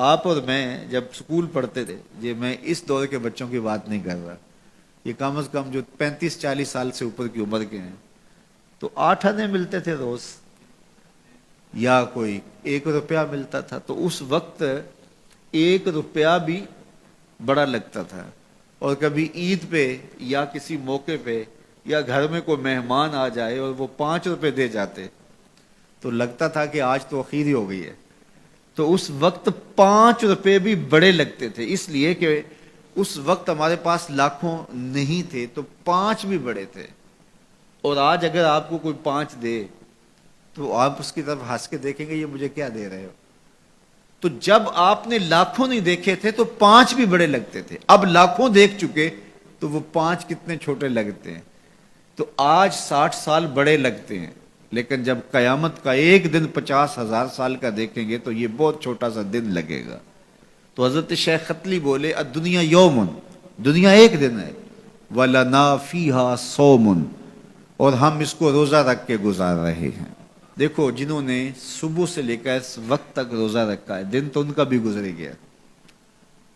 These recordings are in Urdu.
آپ اور میں جب سکول پڑھتے تھے، یہ میں اس دور کے بچوں کی بات نہیں کر رہا، یہ کم از کم جو 35-40 سال سے اوپر کی عمر کے ہیں، تو 8 آنے ملتے تھے روز، یا کوئی 1 روپیہ ملتا تھا، تو اس وقت 1 روپیہ بھی بڑا لگتا تھا۔ اور کبھی عید پہ یا کسی موقع پہ یا گھر میں کوئی مہمان آ جائے اور وہ 5 روپے دے جاتے تو لگتا تھا کہ آج تو اخیر ہی ہو گئی ہے۔ تو اس وقت 5 روپے بھی بڑے لگتے تھے، اس لیے کہ اس وقت ہمارے پاس لاکھوں نہیں تھے، تو 5 بھی بڑے تھے۔ اور آج اگر آپ کو کوئی 5 دے تو آپ اس کی طرف ہنس کے دیکھیں گے، یہ مجھے کیا دے رہے ہو؟ تو جب آپ نے لاکھوں نہیں دیکھے تھے تو 5 بھی بڑے لگتے تھے، اب لاکھوں دیکھ چکے تو وہ 5 کتنے چھوٹے لگتے ہیں۔ تو آج 60 سال بڑے لگتے ہیں، لیکن جب قیامت کا ایک دن 50,000 سال کا دیکھیں گے تو یہ بہت چھوٹا سا دن لگے گا۔ تو حضرت شیخ ختلی بولے الدنیا یومن، دنیا ایک دن ہے، وَلَنَا فِيهَا صَوْمٌ، اور ہم اس کو روزہ رکھ کے گزار رہے ہیں۔ دیکھو جنہوں نے صبح سے لے کر اس وقت تک روزہ رکھا ہے، دن تو ان کا بھی گزر گیا،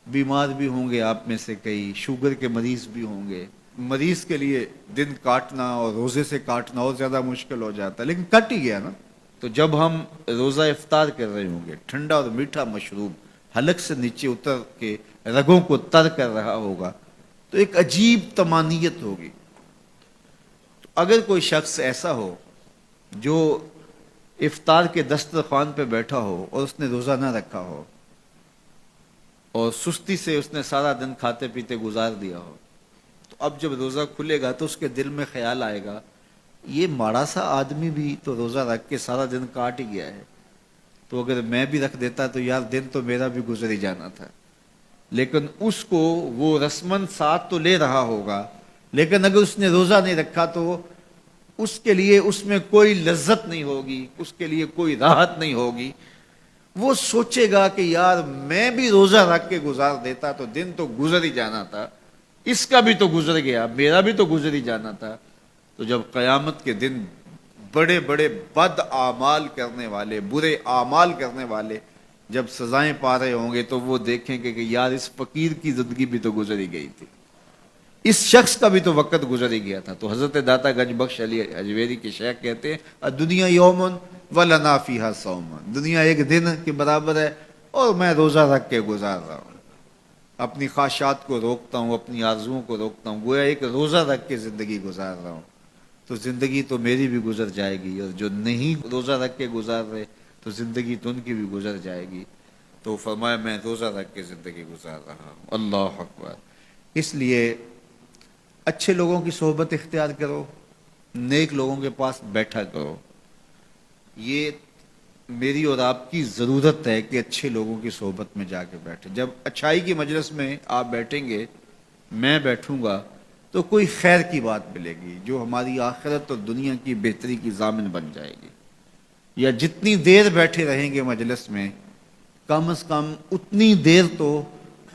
بیمار بھی ہوں گے آپ میں سے کئی، شوگر کے مریض بھی ہوں گے، مریض کے لیے دن کاٹنا اور روزے سے کاٹنا اور زیادہ مشکل ہو جاتا ہے، لیکن کٹ ہی گیا نا۔ تو جب ہم روزہ افطار کر رہے ہوں گے، ٹھنڈا اور میٹھا مشروب حلق سے نیچے اتر کے رگوں کو تر کر رہا ہوگا، تو ایک عجیب طمانینت ہوگی۔ تو اگر کوئی شخص ایسا ہو جو افطار کے دسترخوان پہ بیٹھا ہو اور اس نے روزہ نہ رکھا ہو اور سستی سے اس نے سارا دن کھاتے پیتے گزار دیا ہو، تو اب جب روزہ کھلے گا تو اس کے دل میں خیال آئے گا یہ ماڑا سا آدمی بھی تو روزہ رکھ کے سارا دن کاٹ ہی گیا ہے، تو اگر میں بھی رکھ دیتا تو یار دن تو میرا بھی گزر ہی جانا تھا۔ لیکن اس کو وہ رسمن ساتھ تو لے رہا ہوگا، لیکن اگر اس نے روزہ نہیں رکھا تو اس کے لیے اس میں کوئی لذت نہیں ہوگی، اس کے لیے کوئی راحت نہیں ہوگی۔ وہ سوچے گا کہ یار میں بھی روزہ رکھ کے گزار دیتا تو دن تو گزر ہی جانا تھا، اس کا بھی تو گزر گیا، میرا بھی تو گزر ہی جانا تھا۔ تو جب قیامت کے دن بڑے بڑے بد اعمال کرنے والے، برے اعمال کرنے والے جب سزائیں پا رہے ہوں گے تو وہ دیکھیں گے کہ یار اس فقیر کی زندگی بھی تو گزر ہی گئی تھی، اس شخص کا بھی تو وقت گزر ہی گیا تھا۔ تو حضرت داتا گنج بخش علی اجویری کے شیخ کہتے ہیں دنیا یومن وَلَنَا فِيهَا صَوْمٌ، دنیا ایک دن کے برابر ہے اور میں روزہ رکھ کے گزار رہا ہوں، اپنی خواہشات کو روکتا ہوں، اپنی آرزوؤں کو روکتا ہوں، گویا ایک روزہ رکھ کے زندگی گزار رہا ہوں۔ تو زندگی تو میری بھی گزر جائے گی، اور جو نہیں روزہ رکھ کے گزار رہے تو زندگی تو ان کی بھی گزر جائے گی۔ تو فرمایا میں روزہ رکھ کے زندگی گزار رہا ہوں۔ اللہ اکبر۔ اس لیے اچھے لوگوں کی صحبت اختیار کرو، نیک لوگوں کے پاس بیٹھا کرو۔ یہ میری اور آپ کی ضرورت ہے کہ اچھے لوگوں کی صحبت میں جا کے بیٹھیں۔ جب اچھائی کی مجلس میں آپ بیٹھیں گے، میں بیٹھوں گا، تو کوئی خیر کی بات ملے گی جو ہماری آخرت اور دنیا کی بہتری کی ضامن بن جائے گی۔ یا جتنی دیر بیٹھے رہیں گے مجلس میں، کم از کم اتنی دیر تو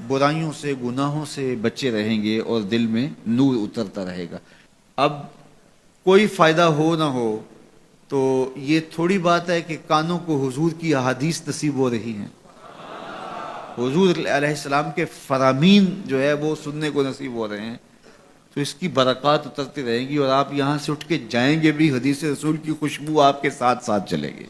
برائیوں سے، گناہوں سے بچے رہیں گے اور دل میں نور اترتا رہے گا۔ اب کوئی فائدہ ہو نہ ہو تو یہ تھوڑی بات ہے کہ کانوں کو حضور کی احادیث نصیب ہو رہی ہیں، حضور علیہ السلام کے فرامین جو ہے وہ سننے کو نصیب ہو رہے ہیں، تو اس کی برکات اترتی رہیں گی، اور آپ یہاں سے اٹھ کے جائیں گے بھی حدیث رسول کی خوشبو آپ کے ساتھ ساتھ چلے گی۔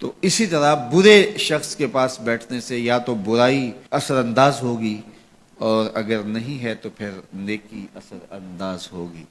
تو اسی طرح برے شخص کے پاس بیٹھنے سے یا تو برائی اثر انداز ہوگی، اور اگر نہیں ہے تو پھر نیکی اثر انداز ہوگی۔